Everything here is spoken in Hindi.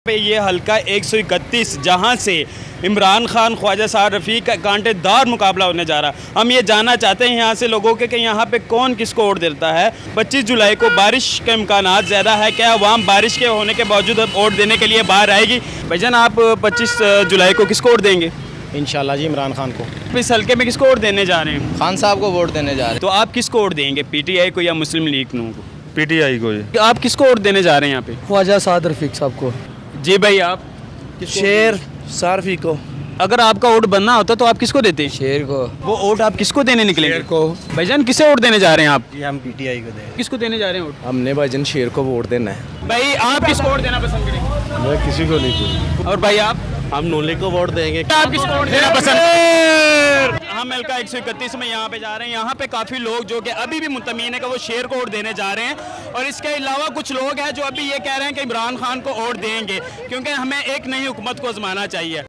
पे ये हल्का 131 जहां से इमरान खान ख्वाजा साद रफ़ीक का कांटेदार मुकाबला होने जा रहा है। हम ये जानना चाहते हैं यहाँ से लोगों के कि यहाँ पे कौन किसको वोट देता है। 25 जुलाई को बारिश के इम्कानात ज़्यादा है, क्या अवाम बारिश के होने के बावजूद वोट देने के लिए बाहर आएगी? भाईजान आप 25 जुलाई को किसको वोट देंगे? इंशाल्लाह जी इमरान खान को। इस हल्के में किसको वोट देने जा रहे हैं? खान साहब को वोट देने जा रहे हैं। तो आप किसको वोट देंगे, PTI को या मुस्लिम लीग नू को? PTI को जी। आप किसको वोट देने जा रहे हैं यहाँ पे? ख्वाजा साद रफ़ीक साहब को। जी भाई आप? शेर सारफी को। अगर आपका वोट बनना होता तो आप किसको देते? शेर को। वो वोट आप किसको देने निकले? शेर को। भाईजान किसे वोट देने जा रहे हैं आप? ये हम PTI को दें। किसको देने जा रहे हैं वोट? हमने भाईजान शेर को वोट देना है। भाई आप किसको वोट देना पसंद करेंगे? मैं किसी को नहीं। और भाई आप? हम नूले को वोट देंगे। आप किसको वोट देना पसंद? हम हल्का 131 में यहाँ पे जा रहे हैं। यहाँ पे काफ़ी लोग जो कि अभी भी मुतमीन है कि वो शेर को वोट देने जा रहे हैं, और इसके अलावा कुछ लोग हैं जो अभी ये कह रहे हैं कि इमरान खान को वोट देंगे क्योंकि हमें एक नई हुकूमत को आजमाना चाहिए।